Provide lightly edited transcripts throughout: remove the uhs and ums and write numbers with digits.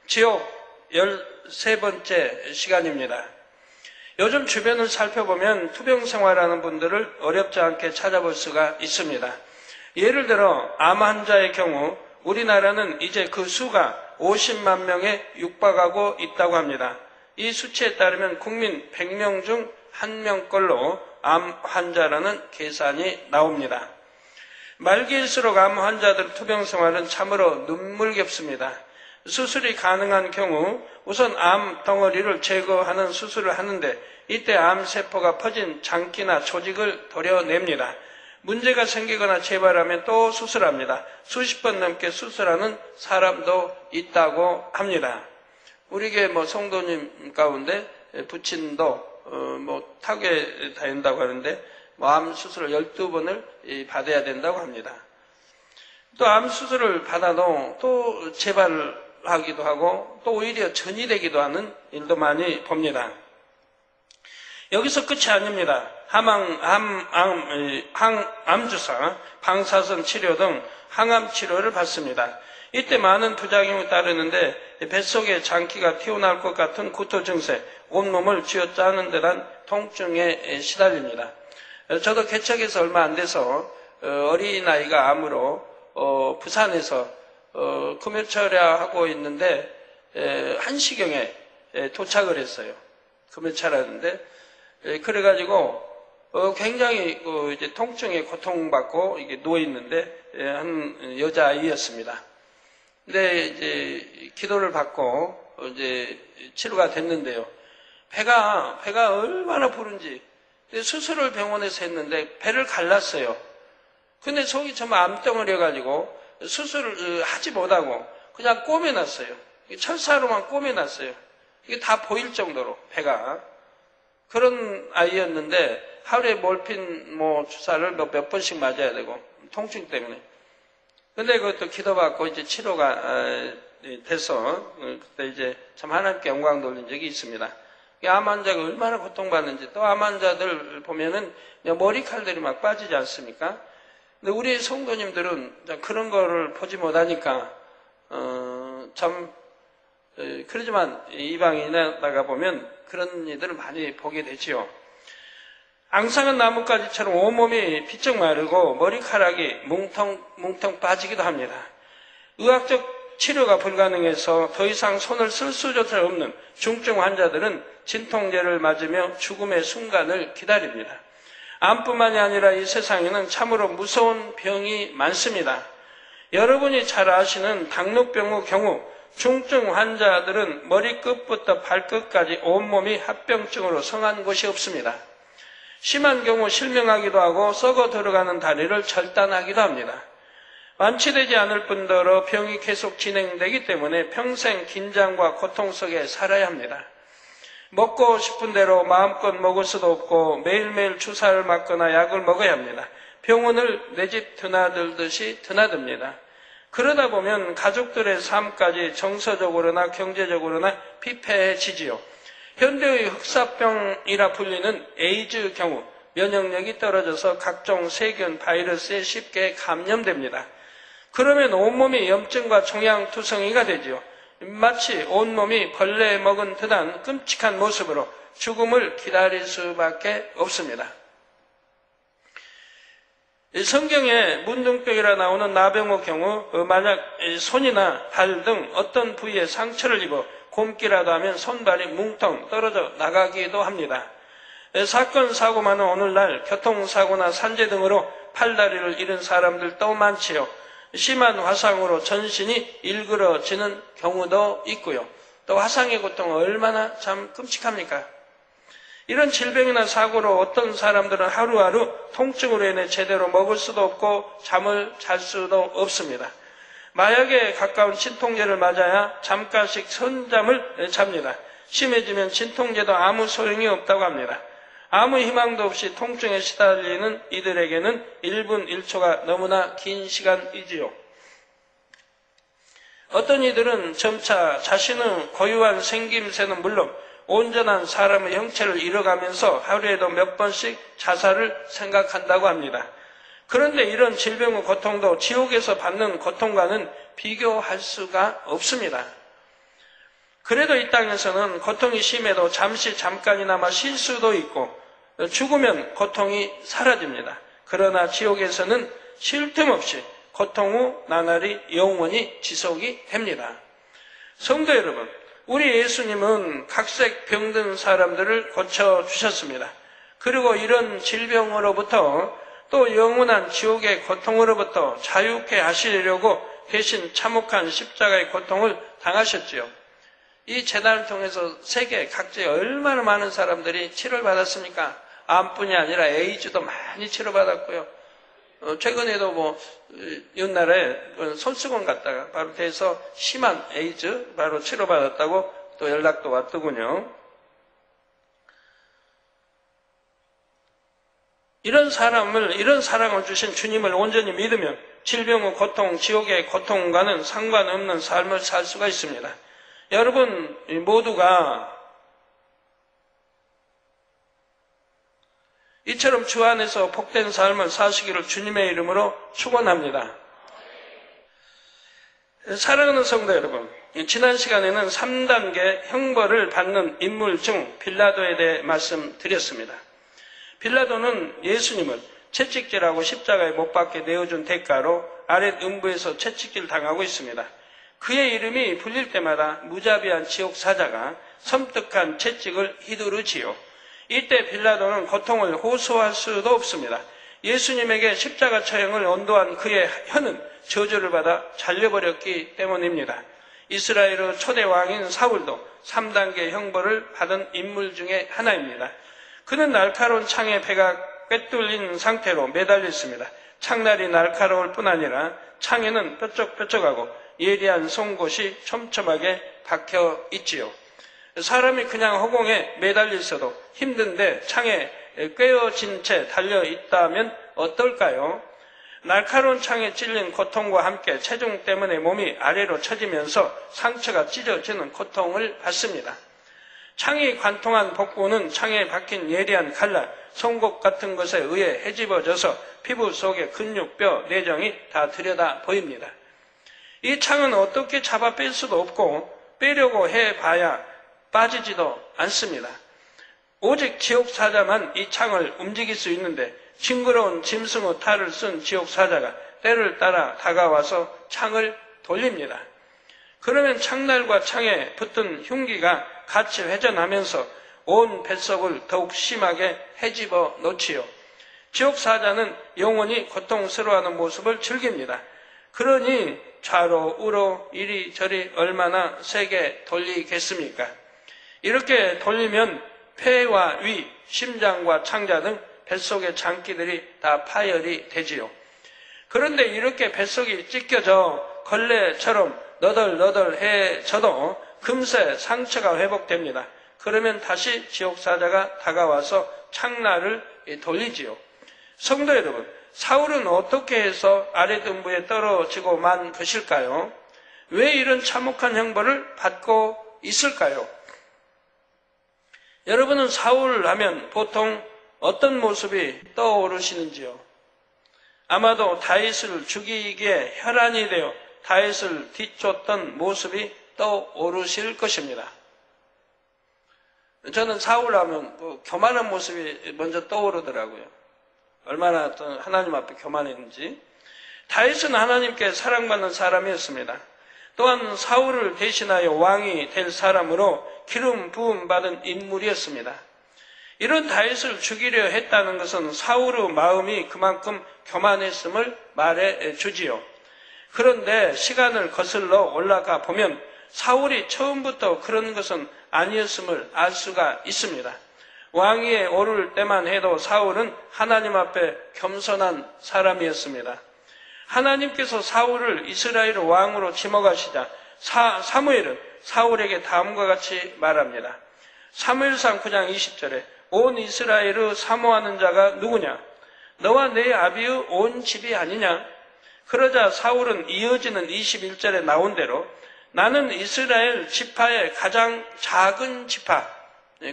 지옥 13번째 시간입니다. 요즘 주변을 살펴보면 투병 생활하는 분들을 어렵지 않게 찾아볼 수가 있습니다. 예를 들어 암 환자의 경우 우리나라는 이제 그 수가 50만 명에 육박하고 있다고 합니다. 이 수치에 따르면 국민 100명 중 1명꼴로 암 환자라는 계산이 나옵니다. 말기일수록 암 환자들 투병 생활은 참으로 눈물겹습니다. 수술이 가능한 경우 우선 암 덩어리를 제거하는 수술을 하는데 이때 암세포가 퍼진 장기나 조직을 도려냅니다. 문제가 생기거나 재발하면 또 수술합니다. 수십 번 넘게 수술하는 사람도 있다고 합니다. 우리게 성도님 가운데 부친도 타게 다닌다고 하는데 암 수술을 12번을 받아야 된다고 합니다. 또 암 수술을 받아도 또 재발하기도 하고 또 오히려 전이 되기도 하는 일도 많이 봅니다. 여기서 끝이 아닙니다. 암주사, 방사선 치료 등 항암 치료를 받습니다. 이때 많은 부작용이 따르는데 뱃속에 장기가 튀어나올 것 같은 구토 증세, 온몸을 쥐어짜는 듯한 통증에 시달립니다. 저도 개척해서 얼마 안 돼서 어린아이가 암으로 부산에서 금요철야하고 있는데 1시경에 도착을 했어요. 금요철하는데 그래가지고 굉장히 이제 통증에 고통받고 이게 누워 있는데 한 여자아이였습니다. 근데 이제 기도를 받고 이제 치료가 됐는데요. 배가 얼마나 부른지 수술을 병원에서 했는데 배를 갈랐어요. 근데 속이 정말 암덩어리여가지고 수술을 하지 못하고 그냥 꼬매놨어요. 철사로만 꼬매놨어요. 이게 다 보일 정도로 배가. 그런 아이였는데 하루에 몰핀 주사를 몇 번씩 맞아야 되고 통증 때문에. 근데 그것도 기도받고 이제 치료가 돼서 그때 이제 참 하나님께 영광 돌린 적이 있습니다. 암 환자가 얼마나 고통받는지 또 암 환자들 보면은 머리칼들이 막 빠지지 않습니까? 근데 우리 성도님들은 그런 거를 보지 못하니까 참 그러지만 이방인에 나가 보면 그런 일들을 많이 보게 되지요. 앙상한 나뭇가지처럼 온몸이 비쩍 마르고 머리카락이 뭉텅 빠지기도 합니다. 의학적 치료가 불가능해서 더 이상 손을 쓸 수조차 없는 중증 환자들은 진통제를 맞으며 죽음의 순간을 기다립니다. 암뿐만이 아니라 이 세상에는 참으로 무서운 병이 많습니다. 여러분이 잘 아시는 당뇨병의 경우 중증 환자들은 머리끝부터 발끝까지 온몸이 합병증으로 성한 곳이 없습니다. 심한 경우 실명하기도 하고 썩어 들어가는 다리를 절단하기도 합니다. 완치되지 않을 뿐더러 병이 계속 진행되기 때문에 평생 긴장과 고통 속에 살아야 합니다. 먹고 싶은 대로 마음껏 먹을 수도 없고 매일매일 주사를 맞거나 약을 먹어야 합니다. 병원을 내 집 드나들듯이 드나듭니다. 그러다 보면 가족들의 삶까지 정서적으로나 경제적으로나 피폐해지지요. 현대의 흑사병이라 불리는 에이즈 경우 면역력이 떨어져서 각종 세균, 바이러스에 쉽게 감염됩니다. 그러면 온몸이 염증과 종양투성이가 되지요. 마치 온몸이 벌레 먹은 듯한 끔찍한 모습으로 죽음을 기다릴 수밖에 없습니다. 성경에 문둥병이라 나오는 나병의 경우 만약 손이나 발 등 어떤 부위에 상처를 입어 곰기라도 하면 손발이 뭉텅 떨어져 나가기도 합니다. 사건 사고 많은 오늘날 교통사고나 산재 등으로 팔다리를 잃은 사람들도 많지요. 심한 화상으로 전신이 일그러지는 경우도 있고요. 또 화상의 고통은 얼마나 참 끔찍합니까? 이런 질병이나 사고로 어떤 사람들은 하루하루 통증으로 인해 제대로 먹을 수도 없고 잠을 잘 수도 없습니다. 마약에 가까운 진통제를 맞아야 잠깐씩 선잠을 잡니다. 심해지면 진통제도 아무 소용이 없다고 합니다. 아무 희망도 없이 통증에 시달리는 이들에게는 1분 1초가 너무나 긴 시간이지요. 어떤 이들은 점차 자신의 고유한 생김새는 물론 온전한 사람의 형체를 잃어가면서 하루에도 몇 번씩 자살을 생각한다고 합니다. 그런데 이런 질병의 고통도 지옥에서 받는 고통과는 비교할 수가 없습니다. 그래도 이 땅에서는 고통이 심해도 잠깐이나마 쉴 수도 있고 죽으면 고통이 사라집니다. 그러나 지옥에서는 쉴 틈 없이 고통 후 나날이 영원히 지속이 됩니다. 성도 여러분, 우리 예수님은 각색 병든 사람들을 고쳐주셨습니다. 그리고 이런 질병으로부터 또 영원한 지옥의 고통으로부터 자유케 하시려고 대신 참혹한 십자가의 고통을 당하셨지요. 이 재단을 통해서 세계 각지에 얼마나 많은 사람들이 치료를 받았습니까? 암뿐이 아니라 에이즈도 많이 치료받았고요. 최근에도 옛날에 손수건 갔다가 바로 돼서 심한 에이즈 바로 치료받았다고 또 연락도 왔더군요. 이런 사랑을 주신 주님을 온전히 믿으면 질병의 고통, 지옥의 고통과는 상관없는 삶을 살 수가 있습니다. 여러분 모두가 이처럼 주 안에서 복된 삶을 사시기를 주님의 이름으로 축원합니다. 사랑하는 성도 여러분, 지난 시간에는 3단계 형벌을 받는 인물 중 빌라도에 대해 말씀드렸습니다. 빌라도는 예수님을 채찍질하고 십자가에 못 박게 내어준 대가로 아랫 음부에서 채찍질 당하고 있습니다. 그의 이름이 불릴 때마다 무자비한 지옥사자가 섬뜩한 채찍을 휘두르지요. 이때 빌라도는 고통을 호소할 수도 없습니다. 예수님에게 십자가 처형을 언도한 그의 혀는 저주를 받아 잘려버렸기 때문입니다. 이스라엘의 초대 왕인 사울도 3단계 형벌을 받은 인물 중에 하나입니다. 그는 날카로운 창에 배가 꿰뚫린 상태로 매달려 있습니다. 창날이 날카로울 뿐 아니라 창에는 뾰족뾰족하고 예리한 송곳이 촘촘하게 박혀 있지요. 사람이 그냥 허공에 매달려 있어도 힘든데 창에 꿰어진 채 달려 있다면 어떨까요? 날카로운 창에 찔린 고통과 함께 체중 때문에 몸이 아래로 처지면서 상처가 찢어지는 고통을 받습니다. 창이 관통한 복부는 창에 박힌 예리한 칼날, 송곳 같은 것에 의해 헤집어져서 피부 속의 근육뼈, 내정이 다 들여다 보입니다. 이 창은 어떻게 잡아 뺄 수도 없고 빼려고 해봐야 빠지지도 않습니다. 오직 지옥사자만 이 창을 움직일 수 있는데 징그러운 짐승의 탈을 쓴 지옥사자가 때를 따라 다가와서 창을 돌립니다. 그러면 창날과 창에 붙은 흉기가 같이 회전하면서 온 뱃속을 더욱 심하게 헤집어 놓지요. 지옥사자는 영원히 고통스러워하는 모습을 즐깁니다. 그러니 좌로 우로 이리저리 얼마나 세게 돌리겠습니까? 이렇게 돌리면 폐와 위, 심장과 창자 등 뱃속의 장기들이 다 파열이 되지요. 그런데 이렇게 뱃속이 찢겨져 걸레처럼 너덜너덜해져도 금세 상처가 회복됩니다. 그러면 다시 지옥사자가 다가와서 창날을 돌리지요. 성도 여러분, 사울은 어떻게 해서 아랫음부에 떨어지고 만 것일까요? 왜 이런 참혹한 형벌을 받고 있을까요? 여러분은 사울 하면 보통 어떤 모습이 떠오르시는지요? 아마도 다윗을 죽이기에 혈안이 되어 다윗을 뒤쫓던 모습이 떠오르실 것입니다. 저는 사울 하면 교만한 모습이 먼저 떠오르더라고요. 얼마나 하나님 앞에 교만했는지. 다윗은 하나님께 사랑받는 사람이었습니다. 또한 사울을 대신하여 왕이 될 사람으로 기름 부음 받은 인물이었습니다. 이런 다윗을 죽이려 했다는 것은 사울의 마음이 그만큼 교만했음을 말해 주지요. 그런데 시간을 거슬러 올라가 보면 사울이 처음부터 그런 것은 아니었음을 알 수가 있습니다. 왕위에 오를 때만 해도 사울은 하나님 앞에 겸손한 사람이었습니다. 하나님께서 사울을 이스라엘 왕으로 지목하시자 사무엘은 사울에게 다음과 같이 말합니다. 사무엘상 9장 20절에 온 이스라엘을 사모하는 자가 누구냐? 너와 내 아비의 온 집이 아니냐? 그러자 사울은 이어지는 21절에 나온 대로 나는 이스라엘 지파의 가장 작은 지파,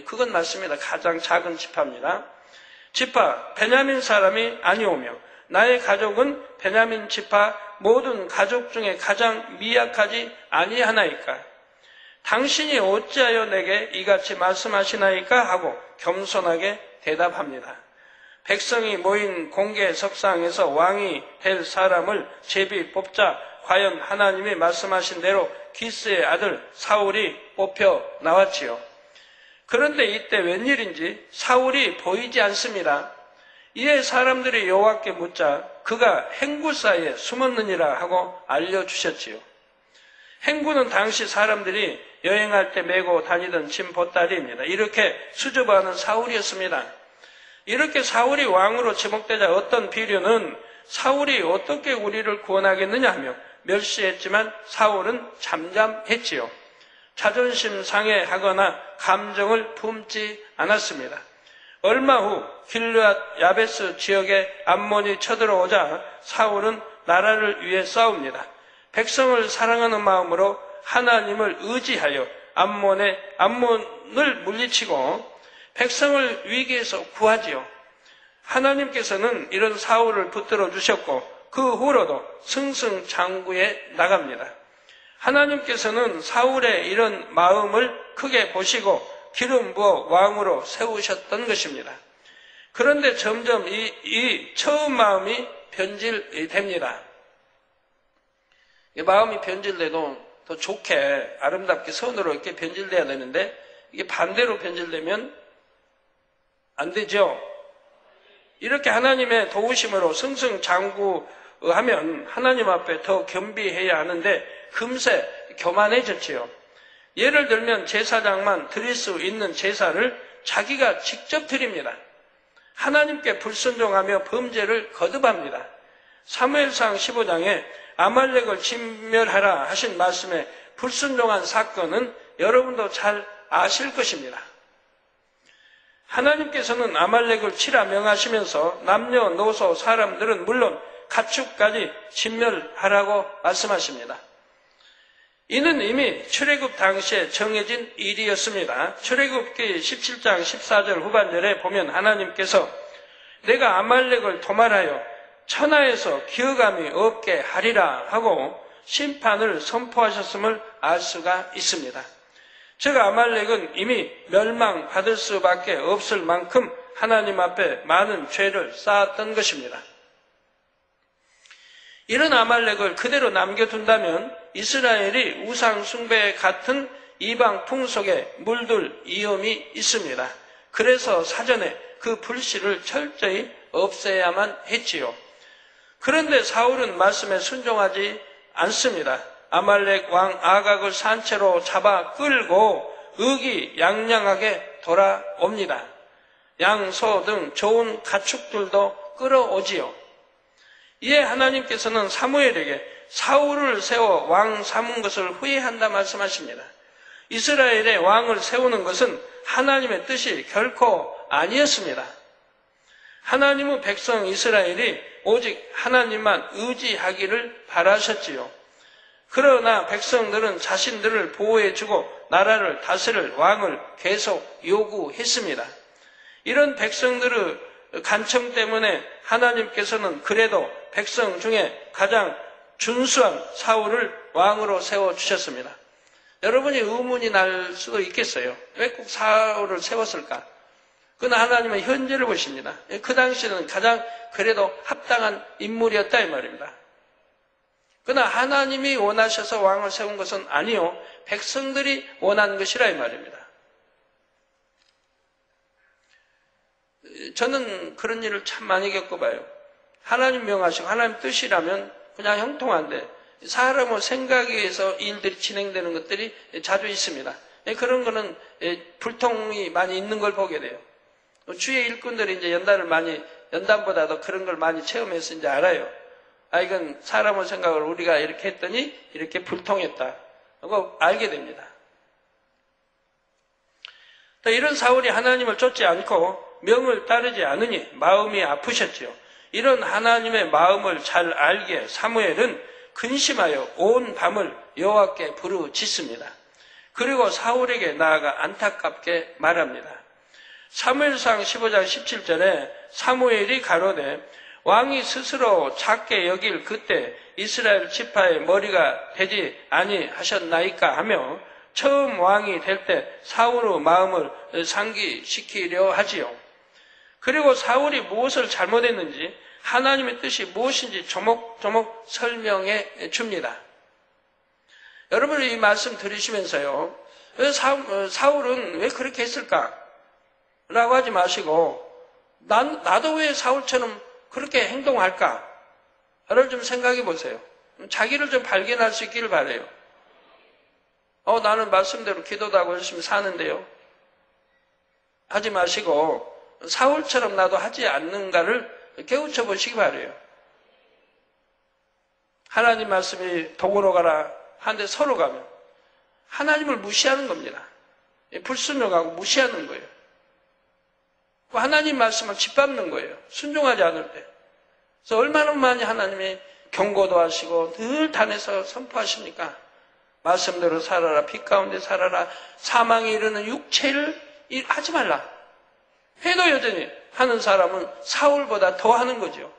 그건 맞습니다. 가장 작은 지파입니다. 지파, 베냐민 사람이 아니오며 나의 가족은 베냐민 지파 모든 가족 중에 가장 미약하지 아니하나이까. 당신이 어찌하여 내게 이같이 말씀하시나이까 하고 겸손하게 대답합니다. 백성이 모인 공개 석상에서 왕이 될 사람을 제비 뽑자 과연 하나님이 말씀하신 대로 기스의 아들 사울이 뽑혀 나왔지요. 그런데 이때 웬일인지 사울이 보이지 않습니다. 이에 사람들이 여호와께 묻자 그가 행구 사이에 숨었느니라 하고 알려주셨지요. 행구는 당시 사람들이 여행할 때 메고 다니던 짐 보따리입니다. 이렇게 수줍어하는 사울이었습니다. 이렇게 사울이 왕으로 지목되자 어떤 비류는 사울이 어떻게 우리를 구원하겠느냐 하며 멸시했지만 사울은 잠잠했지요. 자존심 상해하거나 감정을 품지 않았습니다. 얼마 후 길르앗 야베스 지역에 암몬이 쳐들어오자 사울은 나라를 위해 싸웁니다. 백성을 사랑하는 마음으로 하나님을 의지하여 암몬을 물리치고 백성을 위기에서 구하지요. 하나님께서는 이런 사울을 붙들어 주셨고 그 후로도 승승장구해 나갑니다. 하나님께서는 사울의 이런 마음을 크게 보시고 기름 부어 왕으로 세우셨던 것입니다. 그런데 점점 이 처음 마음이 변질됩니다. 이 마음이 변질돼도 더 좋게 아름답게 선으로 이렇게 변질돼야 되는데 이게 반대로 변질되면 안 되죠. 이렇게 하나님의 도우심으로 승승장구하면 하나님 앞에 더 겸비해야 하는데 금세 교만해졌지요. 예를 들면 제사장만 드릴 수 있는 제사를 자기가 직접 드립니다. 하나님께 불순종하며 범죄를 거듭합니다. 사무엘상 15장에 아말렉을 진멸하라 하신 말씀에 불순종한 사건은 여러분도 잘 아실 것입니다. 하나님께서는 아말렉을 치라 명하시면서 남녀노소 사람들은 물론 가축까지 진멸하라고 말씀하십니다. 이는 이미 출애굽 당시에 정해진 일이었습니다. 출애굽기 17장 14절 후반절에 보면 하나님께서 내가 아말렉을 도말하여 천하에서 기어감이 없게 하리라 하고 심판을 선포하셨음을 알 수가 있습니다. 즉 아말렉은 이미 멸망받을 수밖에 없을 만큼 하나님 앞에 많은 죄를 쌓았던 것입니다. 이런 아말렉을 그대로 남겨둔다면 이스라엘이 우상 숭배 같은 이방 풍속에 물들 위험이 있습니다. 그래서 사전에 그 불씨를 철저히 없애야만 했지요. 그런데 사울은 말씀에 순종하지 않습니다. 아말렉 왕 아각을 산채로 잡아 끌고 의기양양하게 돌아옵니다. 양, 소 등 좋은 가축들도 끌어오지요. 이에 하나님께서는 사무엘에게 사울을 세워 왕 삼은 것을 후회한다 말씀하십니다. 이스라엘의 왕을 세우는 것은 하나님의 뜻이 결코 아니었습니다. 하나님은 백성 이스라엘이 오직 하나님만 의지하기를 바라셨지요. 그러나 백성들은 자신들을 보호해주고 나라를 다스릴 왕을 계속 요구했습니다. 이런 백성들의 간청 때문에 하나님께서는 그래도 백성 중에 가장 준수한 사울을 왕으로 세워주셨습니다. 여러분이 의문이 날 수도 있겠어요. 왜 꼭 사울을 세웠을까? 그러나 하나님은 현재를 보십니다. 그 당시에는 가장 그래도 합당한 인물이었다 이 말입니다. 그러나 하나님이 원하셔서 왕을 세운 것은 아니요, 백성들이 원한 것이라 이 말입니다. 저는 그런 일을 참 많이 겪어봐요. 하나님 명하시고 하나님 뜻이라면 그냥 형통한데 사람의 생각에 의해서 일들이 진행되는 것들이 자주 있습니다. 그런 거는 불통이 많이 있는 걸 보게 돼요. 주의 일꾼들이 이제 연단보다도 그런 걸 많이 체험해서 이제 알아요. 이건 사람의 생각을 우리가 이렇게 했더니 이렇게 불통했다 하고 알게 됩니다. 또 이런 사울이 하나님을 쫓지 않고 명을 따르지 않으니 마음이 아프셨지요. 이런 하나님의 마음을 잘 알기에 사무엘은 근심하여 온 밤을 여호와께 부르짖습니다. 그리고 사울에게 나아가 안타깝게 말합니다. 사무엘상 15장 17절에 사무엘이 가로되 왕이 스스로 작게 여길 그때 이스라엘 지파의 머리가 되지 아니하셨나이까 하며 처음 왕이 될 때 사울의 마음을 상기시키려 하지요. 그리고 사울이 무엇을 잘못했는지 하나님의 뜻이 무엇인지 조목조목 설명해 줍니다. 여러분 이 말씀 들으시면서요. 사울은 왜 그렇게 했을까? 라고 하지 마시고 나도 왜 사울처럼 그렇게 행동할까? 를 좀 생각해 보세요. 자기를 좀 발견할 수 있기를 바라요. 나는 말씀대로 기도도 하고 열심히 사는데요. 하지 마시고 사울처럼 나도 하지 않는가를 깨우쳐 보시기 바라요. 하나님 말씀이 동으로 가라 하는데 서로 가면 하나님을 무시하는 겁니다. 불순종하고 무시하는 거예요. 하나님 말씀을 짓밟는 거예요. 순종하지 않을 때. 그래서 얼마나 많이 하나님이 경고도 하시고 늘 단에서 선포하십니까? 말씀대로 살아라. 빛 가운데 살아라. 사망에 이르는 육체를 하지 말라. 해도 여전히 하는 사람은 사울보다 더 하는 거죠.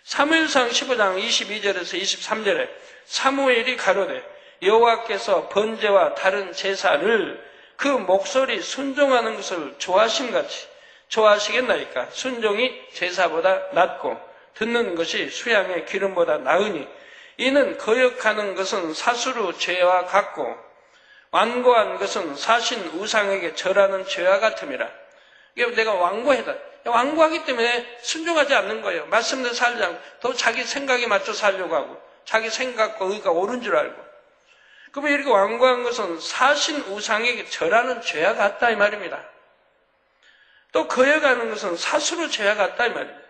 사무엘상 15장 22절에서 23절에 사무엘이 가로되 여호와께서 번제와 다른 제사를 그 목소리 순종하는 것을 좋아하심같이 좋아하시겠나이까? 순종이 제사보다 낫고 듣는 것이 수양의 기름보다 나으니 이는 거역하는 것은 사수로 죄와 같고 완고한 것은 사신 우상에게 절하는 죄와 같음이라. 내가 완고하다. 완고하기 때문에 순종하지 않는 거예요. 말씀대로 살지 않고 더 자기 생각에 맞춰 살려고 하고 자기 생각과 의가 옳은 줄 알고. 그러면 이렇게 완고한 것은 사신 우상에게 절하는 죄와 같다 이 말입니다. 또 거역하는 것은 사수로 죄와 같다 이 말입니다.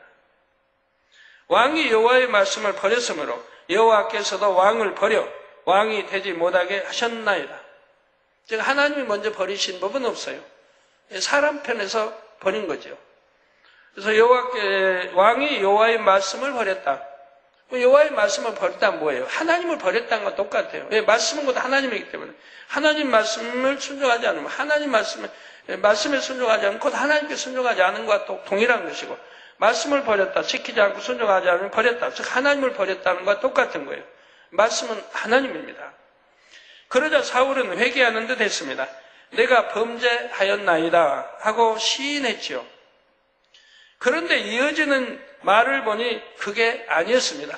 왕이 여호와의 말씀을 버렸으므로 여호와께서도 왕을 버려 왕이 되지 못하게 하셨나이다. 즉 하나님이 먼저 버리신 법은 없어요. 사람 편에서 버린 거죠. 그래서 왕이 여호와의 말씀을 버렸다. 여호와의 말씀을 버렸다는 뭐예요? 하나님을 버렸다는 건 똑같아요. 왜? 말씀은 곧 하나님이기 때문에 하나님 말씀을 순종하지 않으면 하나님 말씀에 순종하지 않으면 곧 하나님께 순종하지 않은 것과 동일한 것이고 말씀을 버렸다. 지키지 않고 순종하지 않으면 버렸다. 즉 하나님을 버렸다는 것과 똑같은 거예요. 말씀은 하나님입니다. 그러자 사울은 회개하는 듯 했습니다. 내가 범죄하였나이다 하고 시인했지요. 그런데 이어지는 말을 보니 그게 아니었습니다.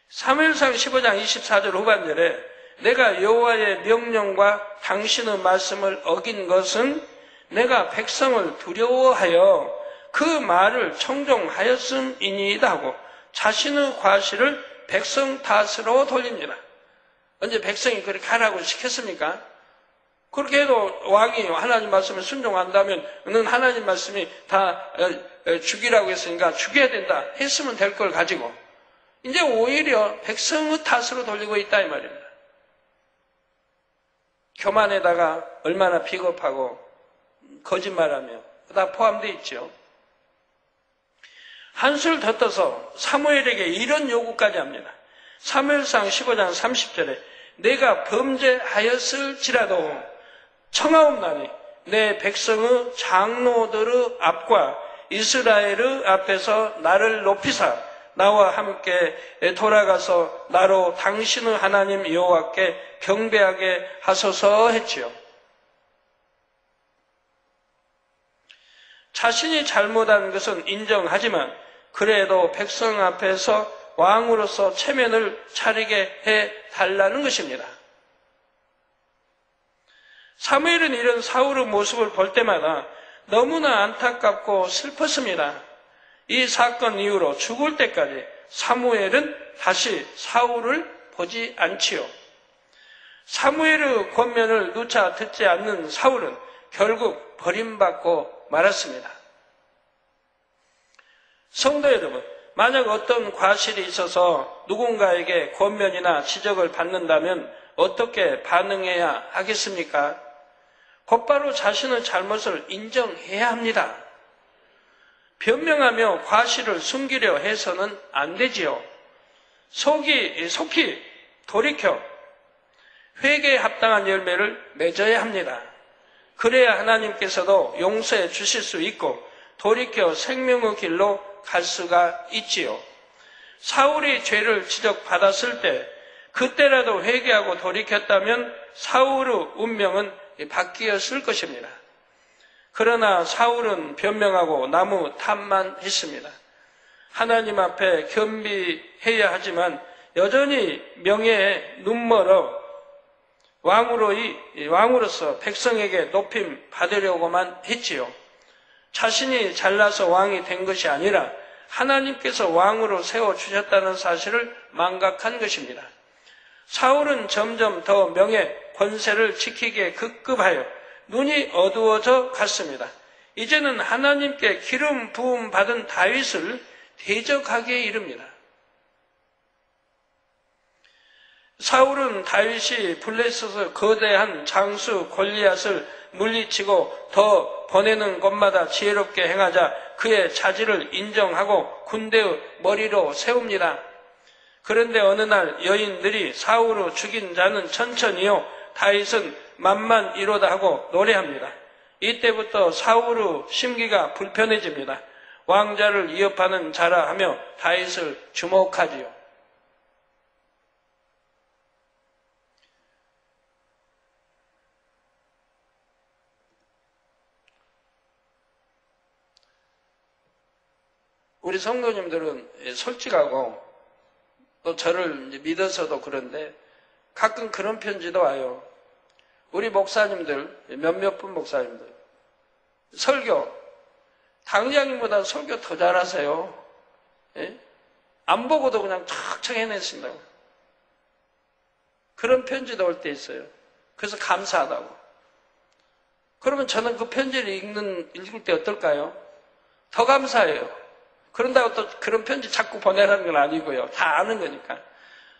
사무엘상 15장 24절 후반절에 내가 여호와의 명령과 당신의 말씀을 어긴 것은 내가 백성을 두려워하여 그 말을 청종하였음이니이다 하고 자신의 과실을 백성 탓으로 돌립니다. 언제 백성이 그렇게 하라고 시켰습니까? 그렇게 해도 왕이 하나님 말씀에 순종한다면 는 하나님 말씀이 다 죽이라고 했으니까 죽여야 된다 했으면 될 걸 가지고 이제 오히려 백성의 탓으로 돌리고 있다 이 말입니다. 교만에다가 얼마나 비겁하고 거짓말하며 다 포함되어 있죠. 한술 더 떠서 사무엘에게 이런 요구까지 합니다. 사무엘상 15장 30절에 내가 범죄하였을지라도 청하옵나니 내 백성의 장로들의 앞과 이스라엘의 앞에서 나를 높이사 나와 함께 돌아가서 나로 당신의 하나님 여호와께 경배하게 하소서 했지요. 자신이 잘못한 것은 인정하지만 그래도 백성 앞에서 왕으로서 체면을 차리게 해달라는 것입니다. 사무엘은 이런 사울의 모습을 볼 때마다 너무나 안타깝고 슬펐습니다. 이 사건 이후로 죽을 때까지 사무엘은 다시 사울을 보지 않지요. 사무엘의 권면을 누차 듣지 않는 사울은 결국 버림받고 말았습니다. 성도 여러분, 만약 어떤 과실이 있어서 누군가에게 권면이나 지적을 받는다면 어떻게 반응해야 하겠습니까? 곧바로 자신의 잘못을 인정해야 합니다. 변명하며 과실을 숨기려 해서는 안 되지요. 속히 돌이켜 회개에 합당한 열매를 맺어야 합니다. 그래야 하나님께서도 용서해 주실 수 있고 돌이켜 생명의 길로 갈 수가 있지요. 사울이 죄를 지적받았을 때 그때라도 회개하고 돌이켰다면 사울의 운명은 바뀌었을 것입니다. 그러나 사울은 변명하고 나무 탓만 했습니다. 하나님 앞에 겸비해야 하지만 여전히 명예에 눈멀어 왕으로서 백성에게 높임 받으려고만 했지요. 자신이 잘나서 왕이 된 것이 아니라 하나님께서 왕으로 세워주셨다는 사실을 망각한 것입니다. 사울은 점점 더 명예, 권세를 지키기에 급급하여 눈이 어두워져 갔습니다. 이제는 하나님께 기름 부음 받은 다윗을 대적하기에 이릅니다. 사울은 다윗이 블레셋에서 거대한 장수 골리앗을 물리치고 더 보내는 곳마다 지혜롭게 행하자 그의 자질을 인정하고 군대의 머리로 세웁니다. 그런데 어느 날 여인들이 사울을 죽인 자는 천천히요 다윗은 만만이로다 하고 노래합니다. 이때부터 사울의 심기가 불편해집니다. 왕자를 위협하는 자라 하며 다윗을 주목하지요. 우리 성도님들은 솔직하고 또 저를 믿어서도 그런데 가끔 그런 편지도 와요. 우리 목사님들, 몇몇 분 목사님들 설교, 당장님보다 설교 더 잘하세요. 예? 안 보고도 그냥 척척 해내신다고. 그런 편지도 올 때 있어요. 그래서 감사하다고. 그러면 저는 그 편지를 읽을 때 어떨까요? 더 감사해요. 그런다고 또 그런 편지 자꾸 보내라는 건 아니고요. 다 아는 거니까.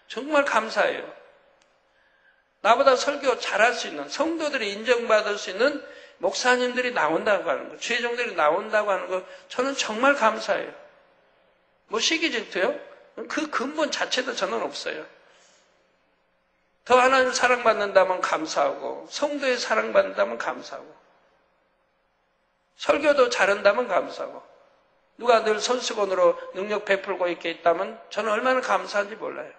정말 감사해요. 나보다 설교 잘할 수 있는, 성도들이 인정받을 수 있는 목사님들이 나온다고 하는 거, 주회종들이 나온다고 하는 거, 저는 정말 감사해요. 뭐 시기 질투요? 그 근본 자체도 저는 없어요. 더 하나님 사랑받는다면 감사하고, 성도의 사랑받는다면 감사하고, 설교도 잘한다면 감사하고, 누가 늘 손수건으로 능력 베풀고 있게 있다면 저는 얼마나 감사한지 몰라요.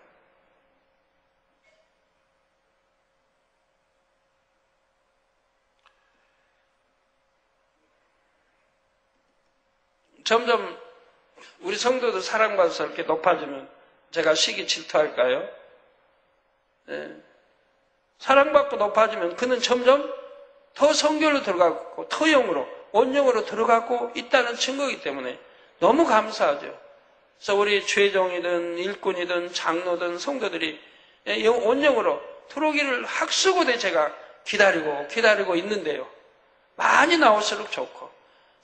점점 우리 성도도 사랑받아서 이렇게 높아지면 제가 시기 질투할까요? 네. 사랑받고 높아지면 그는 점점 더 성결로 들어가고 더 영으로 온영으로 들어가고 있다는 증거이기 때문에 너무 감사하죠. 그래서 우리 죄종이든 일꾼이든 장로든 성도들이 온영으로 들어오기를 학수고대 제가 기다리고 있는데요. 많이 나올수록 좋고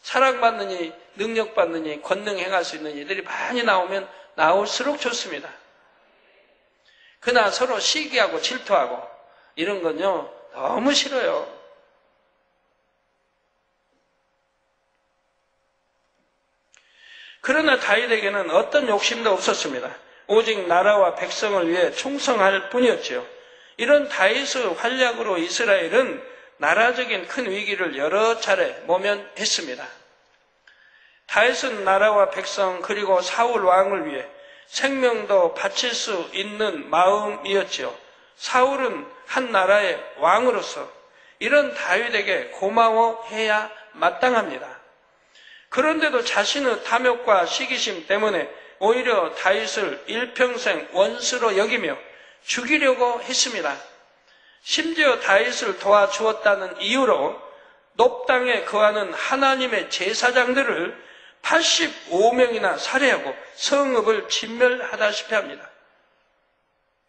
사랑받느니 능력받느니 권능 행할 수 있는 이들이 많이 나오면 나올수록 좋습니다. 그러나 서로 시기하고 질투하고 이런 건요 너무 싫어요. 그러나 다윗에게는 어떤 욕심도 없었습니다. 오직 나라와 백성을 위해 충성할 뿐이었지요. 이런 다윗의 활약으로 이스라엘은 나라적인 큰 위기를 여러 차례 모면했습니다. 다윗은 나라와 백성 그리고 사울 왕을 위해 생명도 바칠 수 있는 마음이었지요. 사울은 한 나라의 왕으로서 이런 다윗에게 고마워해야 마땅합니다. 그런데도 자신의 탐욕과 시기심 때문에 오히려 다윗을 일평생 원수로 여기며 죽이려고 했습니다. 심지어 다윗을 도와주었다는 이유로 높당에 거하는 하나님의 제사장들을 85명이나 살해하고 성읍을 진멸하다시피 합니다.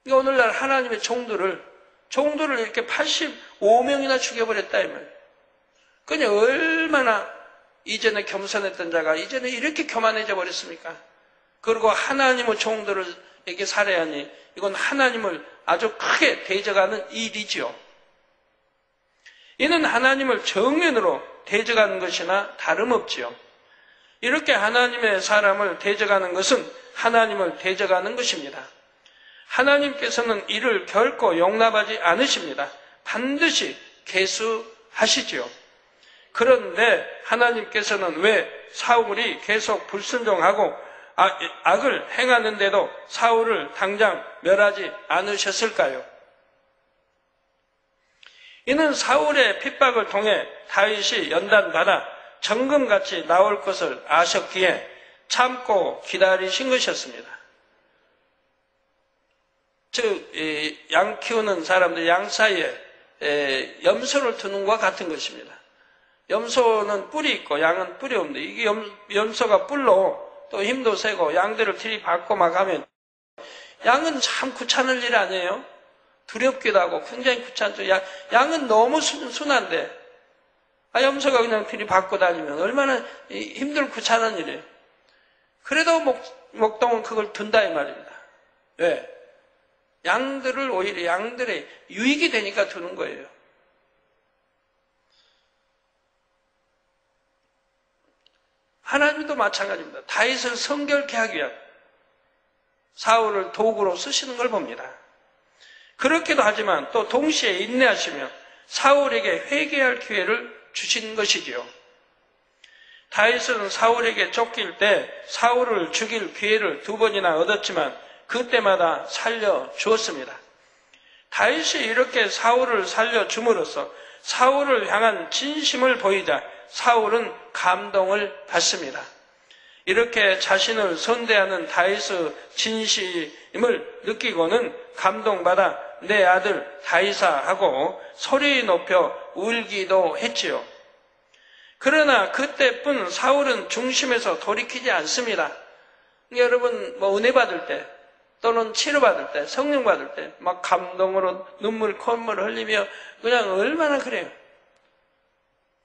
오늘날 하나님의 종들을 이렇게 85명이나 죽여버렸다 이 말이에요. 그냥 얼마나 이전에 겸손했던 자가 이제는 이렇게 교만해져 버렸습니까? 그리고 하나님의 종들에게 살해하니 이건 하나님을 아주 크게 대적하는 일이지요. 이는 하나님을 정면으로 대적하는 것이나 다름없지요. 이렇게 하나님의 사람을 대적하는 것은 하나님을 대적하는 것입니다. 하나님께서는 이를 결코 용납하지 않으십니다. 반드시 계수하시지요. 그런데 하나님께서는 왜 사울이 계속 불순종하고 악을 행하는데도 사울을 당장 멸하지 않으셨을까요? 이는 사울의 핍박을 통해 다윗이 연단받아 정금같이 나올 것을 아셨기에 참고 기다리신 것이었습니다. 즉, 양 키우는 사람들 양 사이에 염소를 두는 것과 같은 것입니다. 염소는 뿔이 있고 양은 뿔이 없는데, 이게 염소가 뿔로 또 힘도 세고 양들을 들이받고 막 하면, 양은 참 귀찮을 일 아니에요? 두렵기도 하고 굉장히 귀찮죠. 양은 너무 순한데, 염소가 그냥 들이받고 다니면 얼마나 힘들고 귀찮은 일이에요. 그래도 목동은 그걸 둔다 이 말입니다. 왜? 양들을 오히려 양들의 유익이 되니까 두는 거예요. 하나님도 마찬가지입니다. 다윗을 성결케 하기 위한 사울을 도구로 쓰시는 걸 봅니다. 그렇기도 하지만 또 동시에 인내하시며 사울에게 회개할 기회를 주신 것이지요. 다윗은 사울에게 쫓길 때 사울을 죽일 기회를 2번이나 얻었지만 그때마다 살려주었습니다. 다윗이 이렇게 사울을 살려줌으로써 사울을 향한 진심을 보이자 사울은 감동을 받습니다. 이렇게 자신을 선대하는 다윗의 진심을 느끼고는 감동받아 내 아들 다윗아 하고 소리 높여 울기도 했지요. 그러나 그때뿐 사울은 중심에서 돌이키지 않습니다. 여러분 은혜 받을 때 또는 치료 받을 때 성령 받을 때 막 감동으로 눈물 콧물 흘리며 그냥 얼마나 그래요.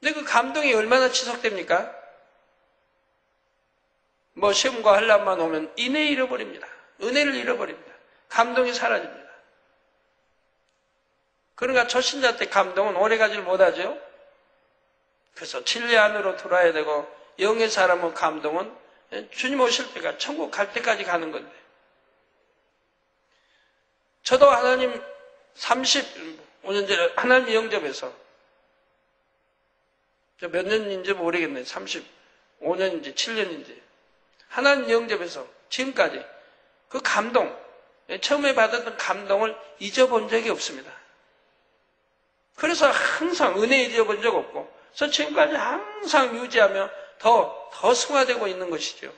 근데 그 감동이 얼마나 지속됩니까? 시험과 환난만 오면 인내 잃어버립니다. 은혜를 잃어버립니다. 감동이 사라집니다. 그러니까 초신자 때 감동은 오래가지를 못하죠. 그래서 진리 안으로 들어와야 되고 영의 사람의 감동은 주님 오실 때가 천국 갈 때까지 가는 건데, 저도 하나님 35년 전에 하나님 영접해서 몇 년인지 모르겠네요. 35년인지 7년인지 하나님 영접해서 지금까지 그 감동, 처음에 받았던 감동을 잊어본 적이 없습니다. 그래서 항상 은혜 잊어본 적 없고, 그래서 지금까지 항상 유지하며 더 승화되고 있는 것이죠.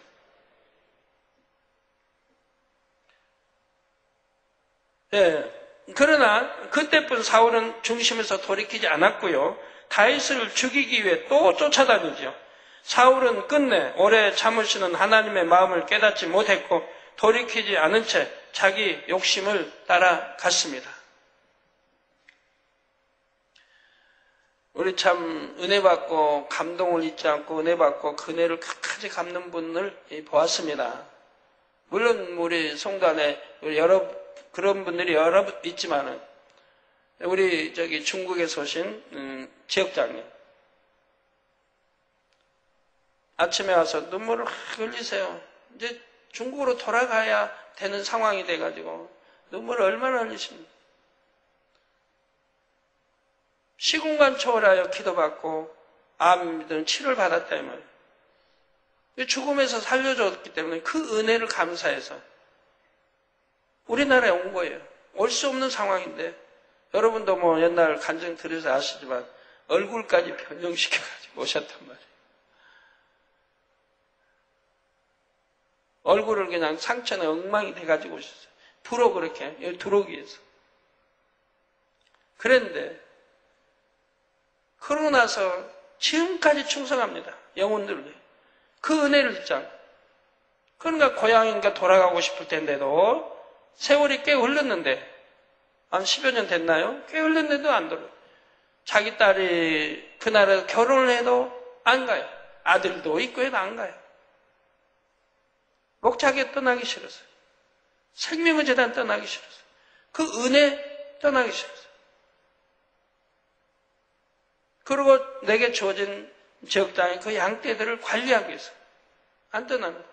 그러나 그때뿐 사울은 중심에서 돌이키지 않았고요. 다윗을 죽이기 위해 또 쫓아다니죠. 사울은 끝내 오래 참으시는 하나님의 마음을 깨닫지 못했고 돌이키지 않은 채 자기 욕심을 따라갔습니다. 우리 참 은혜 받고 감동을 잊지 않고 은혜 받고 그 은혜를 끝까지 갚는 분을 보았습니다. 물론 우리 성도 안에 그런 분들이 여러 있지만은 우리 중국에서 오신 지역장님 아침에 와서 눈물을 흘리세요. 이제 중국으로 돌아가야 되는 상황이 돼가지고 눈물을 얼마나 흘리십니까? 시공간 초월하여 기도받고 암 믿은 치료를 받았다 이 말이에요. 죽음에서 살려줬기 때문에 그 은혜를 감사해서 우리나라에 온 거예요. 올 수 없는 상황인데 여러분도 옛날 간증 들으셔서 아시지만 얼굴까지 변형시켜가지고 오셨단 말이에요. 얼굴을 그냥 상처나 엉망이 돼가지고 오셨어요. 부러 그렇게 여기 들어오기 위해서. 그런데 그러고 나서 지금까지 충성합니다. 영혼들을 위해. 그 은혜를 잊지 않고. 그러니까 고향인가 돌아가고 싶을 텐데도 세월이 꽤 흘렀는데 한 10여 년 됐나요? 꽤 흘렀는데도 안 돌아요. 자기 딸이 그 나라에 결혼을 해도 안 가요. 아들도 있고 해도 안 가요. 목자기에 떠나기 싫었어요. 생명의 재단 떠나기 싫었어요. 그 은혜 떠나기 싫었어요. 그리고 내게 주어진 지역장의 그 양떼들을 관리하기 위해서 안 떠납니다.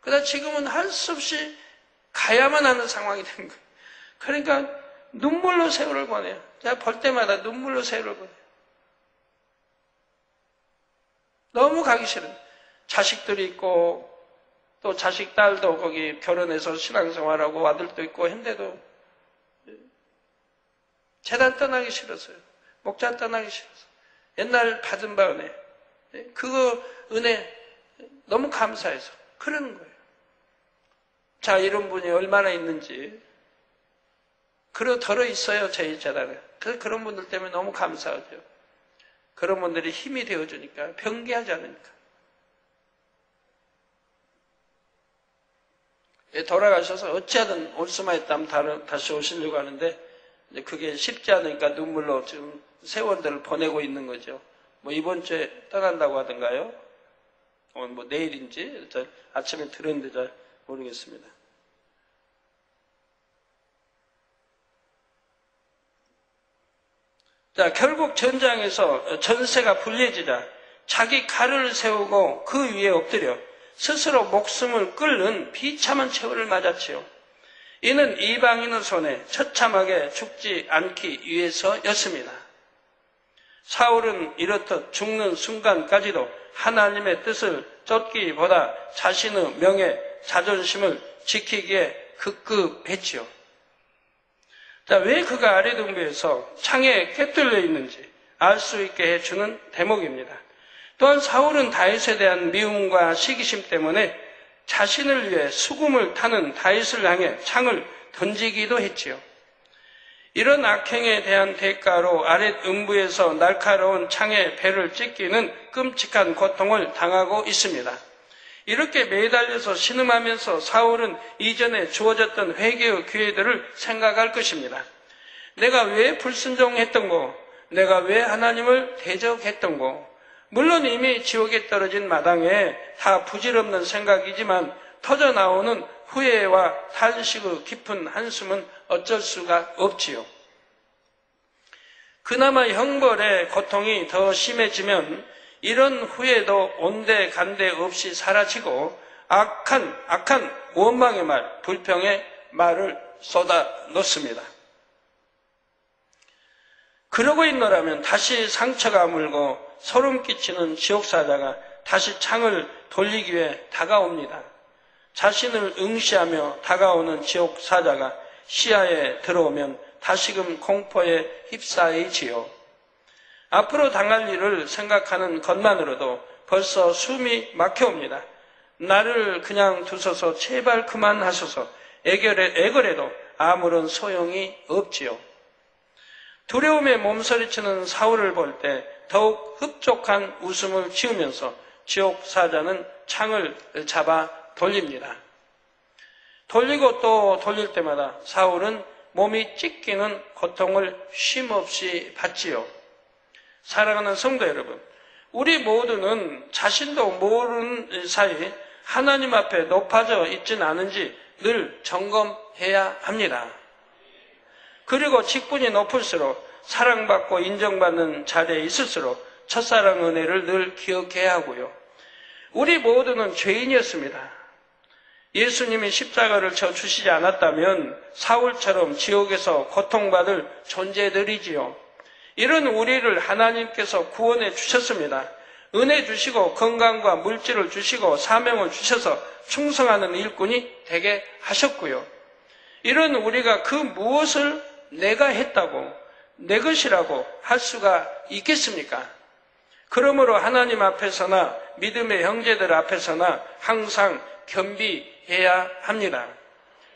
그러다 지금은 할 수 없이 가야만 하는 상황이 된 거예요. 그러니까 눈물로 세월을 보내요. 제가 볼 때마다 눈물로 세월을 보내요. 너무 가기 싫은 자식들이 있고 또 자식 딸도 거기 결혼해서 신앙생활하고 아들도 있고 했는데도 재단 떠나기 싫었어요. 목자 떠나기 싫어서. 옛날 받은 바 은혜. 그거 은혜 너무 감사해서 그러는 거예요. 자, 이런 분이 얼마나 있는지. 그러 덜어 있어요, 저희 재단에. 그래서 그런 분들 때문에 너무 감사하죠. 그런 분들이 힘이 되어주니까, 병기하지 않으니까. 돌아가셔서 어찌하든 올 수만 있다면 다시 오시려고 하는데, 그게 쉽지 않으니까 눈물로 지금 세월들을 보내고 있는 거죠. 뭐 이번 주에 떠난다고 하던가요? 오늘 뭐 내일인지 아침에 들었는데 잘 모르겠습니다. 자, 결국 전장에서 전세가 불리해지자 자기 칼을 세우고 그 위에 엎드려 스스로 목숨을 끊는 비참한 최후를 맞았지요. 이는 이방인의 손에 처참하게 죽지 않기 위해서였습니다. 사울은 이렇듯 죽는 순간까지도 하나님의 뜻을 쫓기보다 자신의 명예, 자존심을 지키기에 급급했지요. 자, 왜 그가 아래등부에서 창에 꿰뚫려 있는지 알 수 있게 해주는 대목입니다. 또한 사울은 다윗에 대한 미움과 시기심 때문에 자신을 위해 수금을 타는 다윗을 향해 창을 던지기도 했지요. 이런 악행에 대한 대가로 아랫음부에서 날카로운 창에 배를 찢기는 끔찍한 고통을 당하고 있습니다. 이렇게 매달려서 신음하면서 사울은 이전에 주어졌던 회개의 기회들을 생각할 것입니다. 내가 왜 불순종했던고? 내가 왜 하나님을 대적했던고? 물론 이미 지옥에 떨어진 마당에 다 부질없는 생각이지만 터져나오는 후회와 탄식의 깊은 한숨은 어쩔 수가 없지요. 그나마 형벌의 고통이 더 심해지면 이런 후회도 온데간데 없이 사라지고 악한 원망의 말, 불평의 말을 쏟아 놓습니다. 그러고 있노라면 다시 상처가 물고 소름 끼치는 지옥사자가 다시 창을 돌리기 위해 다가옵니다. 자신을 응시하며 다가오는 지옥사자가 시야에 들어오면 다시금 공포에 휩싸이지요. 앞으로 당할 일을 생각하는 것만으로도 벌써 숨이 막혀옵니다. 나를 그냥 두소서 제발 그만하소서 애걸해도 아무런 소용이 없지요. 두려움에 몸서리치는 사울을 볼 때 더욱 흡족한 웃음을 지으면서 지옥사자는 창을 잡아 돌립니다. 돌리고 또 돌릴 때마다 사울은 몸이 찢기는 고통을 쉼없이 받지요. 사랑하는 성도 여러분, 우리 모두는 자신도 모르는 사이 하나님 앞에 높아져 있진 않은지 늘 점검해야 합니다. 그리고 직분이 높을수록 사랑받고 인정받는 자리에 있을수록 첫사랑 은혜를 늘 기억해야 하고요. 우리 모두는 죄인이었습니다. 예수님이 십자가를 져 주시지 않았다면 사울처럼 지옥에서 고통받을 존재들이지요. 이런 우리를 하나님께서 구원해 주셨습니다. 은혜 주시고 건강과 물질을 주시고 사명을 주셔서 충성하는 일꾼이 되게 하셨고요. 이런 우리가 그 무엇을 내가 했다고 내 것이라고 할 수가 있겠습니까? 그러므로 하나님 앞에서나 믿음의 형제들 앞에서나 항상 겸비해야 합니다.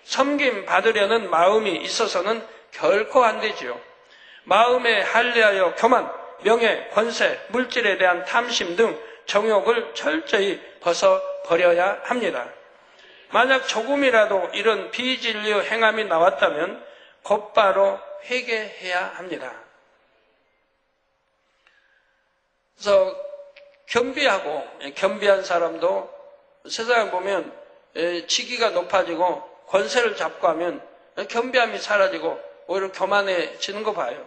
섬김 받으려는 마음이 있어서는 결코 안 되지요. 마음에 할례하여 교만, 명예, 권세, 물질에 대한 탐심 등 정욕을 철저히 벗어버려야 합니다. 만약 조금이라도 이런 비진리의 행함이 나왔다면 곧바로 회개해야 합니다. 그래서 겸비한 사람도 세상에 보면 직위가 높아지고 권세를 잡고 하면 겸비함이 사라지고 오히려 교만해지는 거 봐요.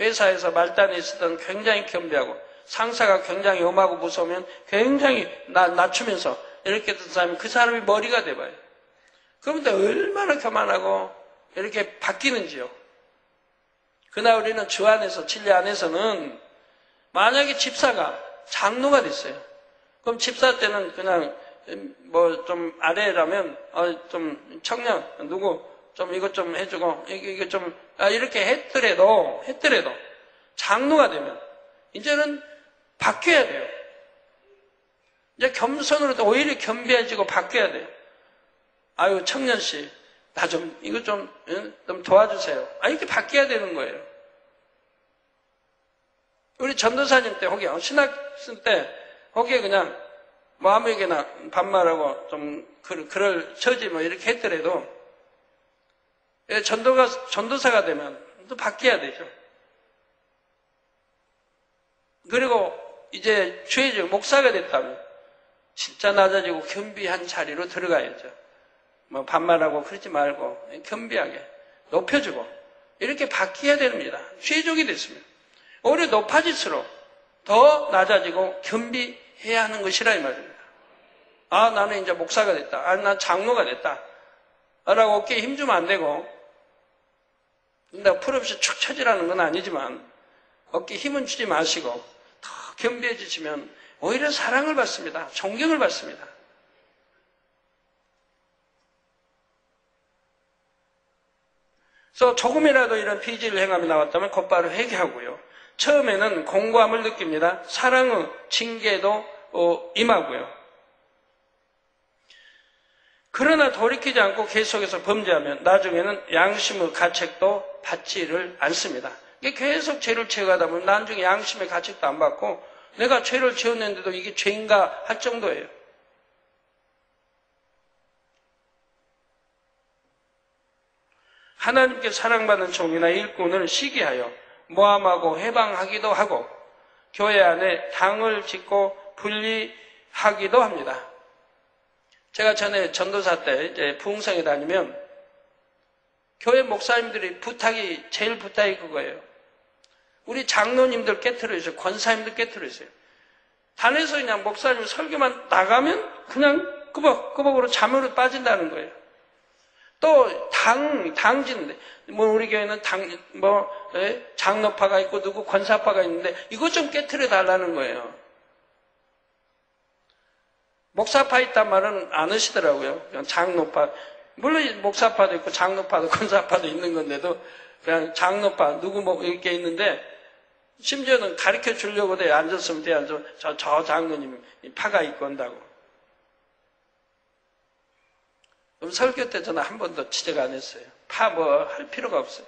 회사에서 말단에 있었던 굉장히 겸비하고 상사가 굉장히 엄하고 무서우면 굉장히 낮추면서 이렇게 된 사람이 그 사람이 머리가 돼봐요. 그런데 얼마나 교만하고 이렇게 바뀌는지요. 그날 우리는 주 안에서 진리 안에서는 만약에 집사가 장로가 됐어요. 그럼 집사 때는 그냥 뭐 좀 아래라면 좀 청년 누구 좀 이것 좀 해주고 이거 좀 이렇게 했더라도 장로가 되면 이제는 바뀌어야 돼요. 이제 겸손으로 오히려 겸비해지고 바뀌어야 돼요. 아유 청년 씨, 나 좀 이거 좀 도와주세요. 이렇게 바뀌어야 되는 거예요. 우리 전도사님 때 거기 신학생 때 거기에 그냥 뭐 아무에게나 반말하고 좀 그럴 처지 뭐 이렇게 했더라도 전도사가 되면 또 바뀌어야 되죠. 그리고 이제 주의적 목사가 됐다면 진짜 낮아지고 겸비한 자리로 들어가야죠. 뭐 반말하고 그러지 말고 겸비하게 높여주고 이렇게 바뀌어야 됩니다. 주의적이 됐습니다. 오히려 높아질수록 더 낮아지고 겸비해야 하는 것이라 이 말입니다. 나는 이제 목사가 됐다. 난 장로가 됐다. 라고 어깨에 힘주면 안 되고, 근데 풀없이 축 처지라는 건 아니지만, 어깨에 힘은 주지 마시고, 더 겸비해지시면 오히려 사랑을 받습니다. 존경을 받습니다. 그래서 조금이라도 이런 비질 행함이 나왔다면 곧바로 회개하고요. 처음에는 공고함을 느낍니다. 사랑의 징계도 임하고요. 그러나 돌이키지 않고 계속해서 범죄하면 나중에는 양심의 가책도 받지를 않습니다. 이게 계속 죄를 채워가다 보면 나중에 양심의 가책도 안 받고 내가 죄를 지었는데도 이게 죄인가 할 정도예요. 하나님께 사랑받는 종이나 일꾼을 시기하여 모함하고 해방하기도 하고 교회 안에 당을 짓고 분리하기도 합니다. 제가 전에 전도사 때 이제 부흥성에 다니면 교회 목사님들이 제일 부탁이 그거예요. 우리 장로님들 깨트려주세요. 권사님들 깨트려주세요. 단에서 그냥 목사님 설교만 나가면 그냥 끄벅끄벅으로 잠으로 빠진다는 거예요. 또 당 짓는데 뭐 우리 교회는 장로파가 있고 누구 권사파가 있는데 이것 좀 깨트려 달라는 거예요. 목사파 있단 말은 안 하시더라고요. 그냥 장로파. 물론 목사파도 있고 장로파도 권사파도 있는 건데도 그냥 장로파 누구 뭐 이렇게 있는데 심지어는 가르쳐 주려고 돼. 앉았으면 돼. 저 장로님 파가 있고 한다고. 그럼 설교 때 저는 한 번도 지적 안 했어요. 파 뭐 할 필요가 없어요.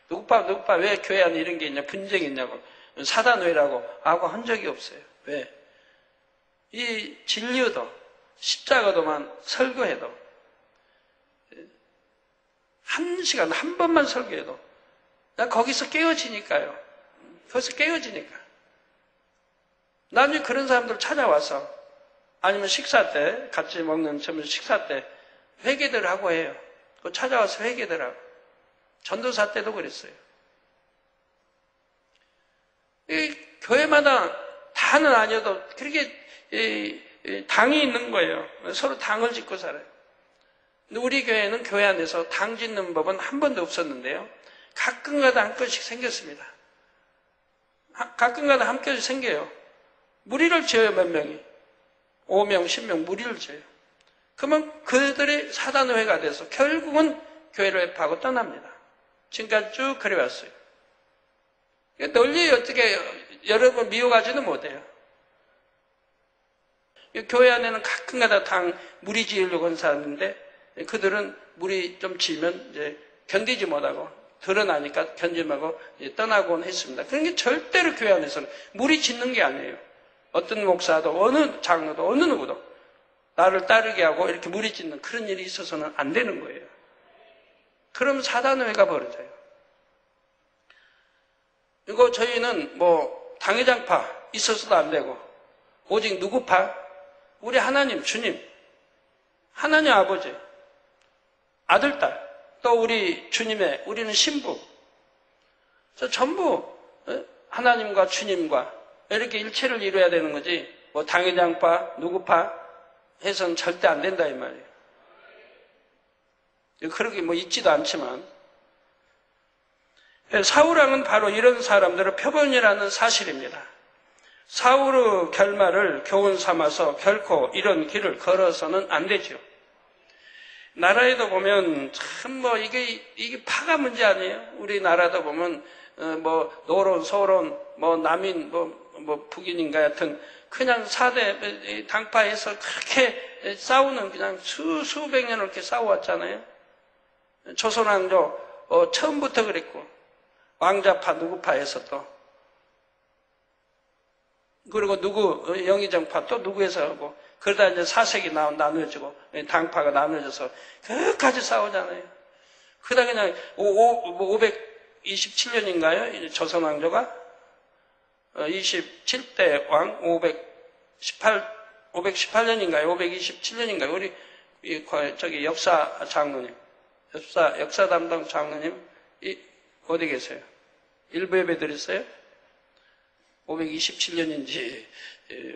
누구 파 왜 교회 안에 이런 게 있냐 분쟁이 있냐고 사단회라고 하고 한 적이 없어요. 왜? 이 진리도 십자가도만 설교해도 1시간 한 번만 설교해도 난 거기서 깨어지니까요. 거기서 깨어지니까. 나중에 그런 사람들 찾아와서 아니면 식사 때 같이 먹는 점심 식사 때 회개들 하고 해요. 그 찾아와서 회개들 하고. 전도사 때도 그랬어요. 이 교회마다 다는 아니어도 그렇게 당이 있는 거예요. 서로 당을 짓고 살아요. 근데 우리 교회는 교회 안에서 당 짓는 법은 한 번도 없었는데요. 가끔가다 한 건씩 생겼습니다. 가끔가다 한 건씩 생겨요. 무리를 지어요, 몇 명이. 5명, 10명 무리를 지어요. 그러면 그들이 사단회가 돼서 결국은 교회를 회파하고 떠납니다. 지금까지 쭉 그래왔어요. 널리 어떻게 여러분 미워가지는 못해요. 교회 안에는 가끔가다 당 무리 지으려고 하는 사람인데 그들은 무리 좀 지으면 이제 견디지 못하고 드러나니까 견디하고 떠나곤 했습니다. 그런 게 절대로 교회 안에서는 무리 짓는 게 아니에요. 어떤 목사도 어느 장로도 어느 누구도 나를 따르게 하고 이렇게 무리 짓는 그런 일이 있어서는 안 되는 거예요. 그럼 사단회가 벌어져요. 이거 저희는 뭐 당회장파 있어서도 안 되고 오직 누구파? 우리 하나님 주님, 하나님 아버지, 아들, 딸, 또 우리 주님의 우리는 신부. 전부 하나님과 주님과 이렇게 일체를 이루어야 되는 거지 뭐 당회장파, 누구파 해서는 절대 안 된다 이 말이에요. 그렇게 뭐 있지도 않지만 사울왕은 바로 이런 사람들의 표본이라는 사실입니다. 사울의 결말을 교훈 삼아서 결코 이런 길을 걸어서는 안 되죠. 나라에도 보면 참 이게 파가 문제 아니에요? 우리나라도 보면 노론, 소론, 남인, 북인인가 하여튼 그냥 4대 당파에서 그렇게 싸우는 그냥 수백 년을 이렇게 싸워왔잖아요. 조선왕조 처음부터 그랬고 왕자파 누구파에서 또 그리고 누구 영의정파 또 누구에서 하고 그러다 이제 사색이 나눠지고 당파가 나눠져서 끝까지 싸우잖아요. 그러다 그냥 527년인가요? 조선왕조가 27대 왕 518년인가요? 527년인가요? 우리 저기 역사 장로님, 역사 담당 장로님 어디 계세요? 일부 예배 드렸어요? 527년인지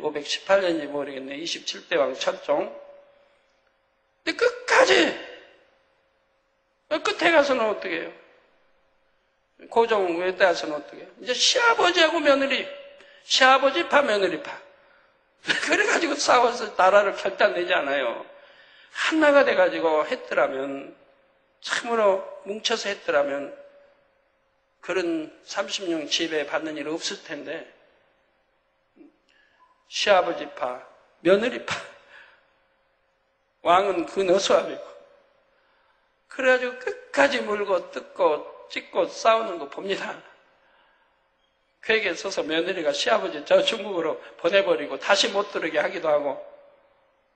518년인지 모르겠네. 27대 왕 철종. 근데 끝까지 끝에 가서는 어떻게 해요? 고종 외때 가서는 어떻게 해요? 이제 시아버지하고 며느리, 시아버지파 며느리파. 그래가지고 싸워서 나라를 결단내지 않아요. 하나가 돼가지고 했더라면, 참으로 뭉쳐서 했더라면 그런 36 지배 받는 일 없을 텐데 시아버지파, 며느리파, 왕은 그 너수아비고 그래가지고 끝까지 물고 뜯고 찢고 싸우는 거 봅니다. 쾌에 서서 며느리가 시아버지 저 중국으로 보내버리고 다시 못 들어오게 하기도 하고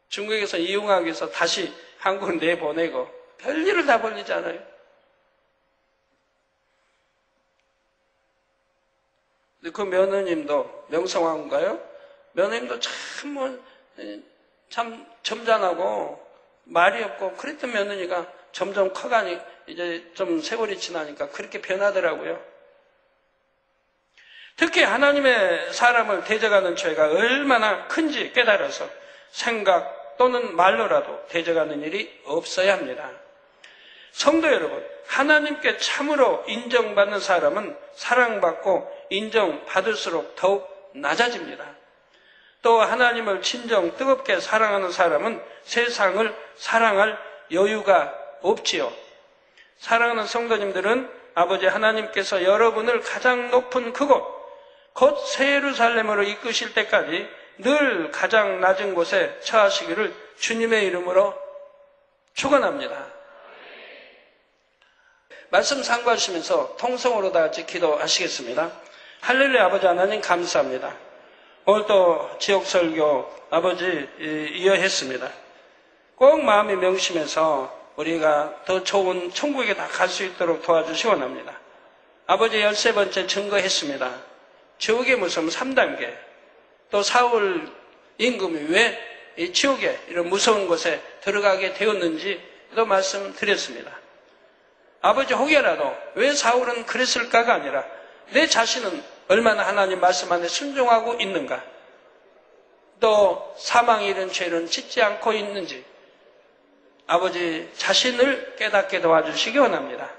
중국에서 이용하기 위해서 다시 한국을 내보내고 별일을 다 벌리잖아요. 그 며느님도 명성황후인가요? 며느님도 참 점잖하고 말이 없고 그랬던 며느니가 점점 커가니 이제 좀 세월이 지나니까 그렇게 변하더라고요. 특히 하나님의 사람을 대적하는 죄가 얼마나 큰지 깨달아서 생각 또는 말로라도 대적하는 일이 없어야 합니다. 성도 여러분, 하나님께 참으로 인정받는 사람은 사랑받고 인정받을수록 더욱 낮아집니다. 또 하나님을 진정 뜨겁게 사랑하는 사람은 세상을 사랑할 여유가 없지요. 사랑하는 성도님들은 아버지 하나님께서 여러분을 가장 높은 그곳, 곧 새 예루살렘으로 이끄실 때까지 늘 가장 낮은 곳에 처하시기를 주님의 이름으로 축원합니다. 말씀 상고하시면서 통성으로 다 같이 기도하시겠습니다. 할렐루야. 아버지 하나님 감사합니다. 오늘 또 지역설교 아버지 이어했습니다. 꼭 마음이 명심해서 우리가 더 좋은 천국에 다 갈 수 있도록 도와주시기 원합니다. 아버지 13번째 증거했습니다. 지옥의 무서움 3단계, 또 사울 임금이 왜 이 지옥에 이런 무서운 곳에 들어가게 되었는지도 말씀드렸습니다. 아버지 혹여라도 왜 사울은 그랬을까가 아니라 내 자신은 얼마나 하나님 말씀 안에 순종하고 있는가, 또 사망에 이른 죄는 짓지 않고 있는지 아버지 자신을 깨닫게 도와주시기 원합니다.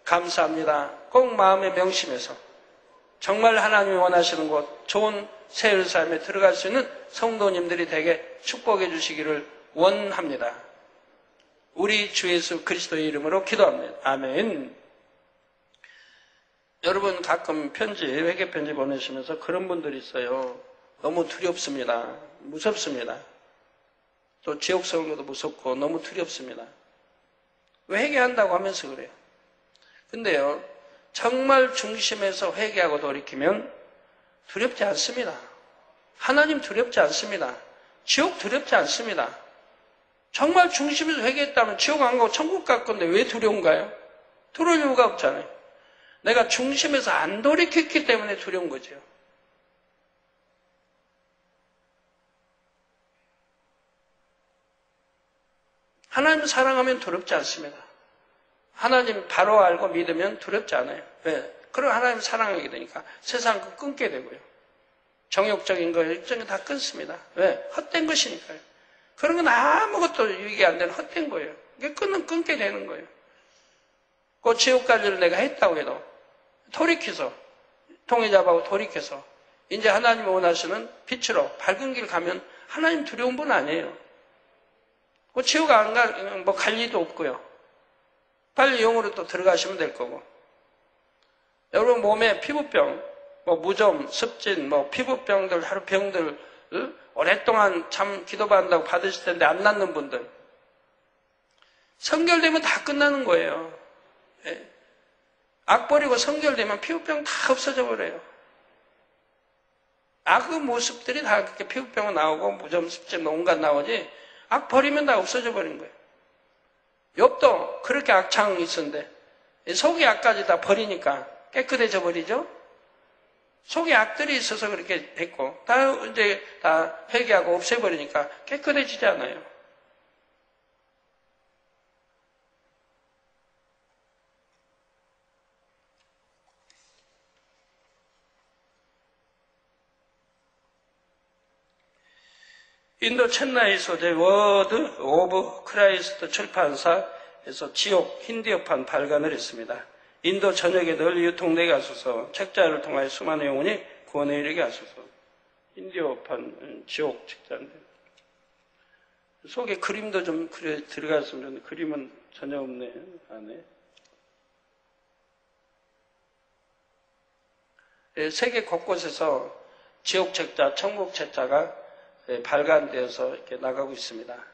감사합니다. 꼭 마음에 명심해서 정말 하나님이 원하시는 곳, 좋은 새 예루살렘에 들어갈 수 있는 성도님들이 되게 축복해 주시기를 원합니다. 우리 주 예수 그리스도의 이름으로 기도합니다. 아멘. 여러분 가끔 편지, 회개 편지 보내시면서 그런 분들이 있어요. 너무 두렵습니다. 무섭습니다. 또 지옥 설교도 무섭고 너무 두렵습니다. 왜 회개한다고 하면서 그래요? 근데요, 정말 중심에서 회개하고 돌이키면 두렵지 않습니다. 하나님 두렵지 않습니다. 지옥 두렵지 않습니다. 정말 중심에서 회개했다면 지옥 안 가고 천국 갈 건데 왜 두려운가요? 두려울 이유가 없잖아요. 내가 중심에서 안 돌이켰기 때문에 두려운 거죠. 하나님 사랑하면 두렵지 않습니다. 하나님 바로 알고 믿으면 두렵지 않아요. 왜? 그럼 하나님 사랑하게 되니까 세상 거 끊게 되고요. 정욕적인 거, 일정이 다 끊습니다. 왜? 헛된 것이니까요. 그런 건 아무것도 유익이 안 되는 헛된 거예요. 이게 끊게 되는 거예요. 그 지옥 관리를 내가 했다고 해도 돌이켜서 통해잡하고 돌이켜서 이제 하나님이 원하시는 빛으로 밝은 길 가면 하나님 두려운 분 아니에요. 뭐 지옥 안 갈 리도 없고요. 빨리 영으로 또 들어가시면 될 거고. 여러분 몸에 피부병, 뭐 무좀, 습진, 뭐 피부병들, 하루 병들 오랫동안 참 기도받는다고 받으실 텐데 안 낫는 분들. 성결되면 다 끝나는 거예요. 예. 악 버리고 성결되면 피부병 다 없어져 버려요. 악의 모습들이 다 그렇게 피부병은 나오고 무좀, 습진, 온갖 나오지 악 버리면 다 없어져 버린 거예요. 욥도 그렇게 악창이 있었는데 속의 악까지 다 버리니까 깨끗해져 버리죠. 속에 악들이 있어서 그렇게 했고 다 이제 다 회개하고 없애버리니까 깨끗해지지 않아요. 인도 첸나이 소재 워드 오브 크라이스트 출판사에서 지옥 힌디어판 발간을 했습니다. 인도 전역에 널리 유통되게 하소서. 책자를 통하여 수많은 영혼이 구원에 이르게 하소서. 힌디어판 지옥 책자인데 속에 그림도 좀 들어갔으면 좋겠는데 그림은 전혀 없네 안에. 세계 곳곳에서 지옥 책자, 천국 책자가 발간되어서 이렇게 나가고 있습니다.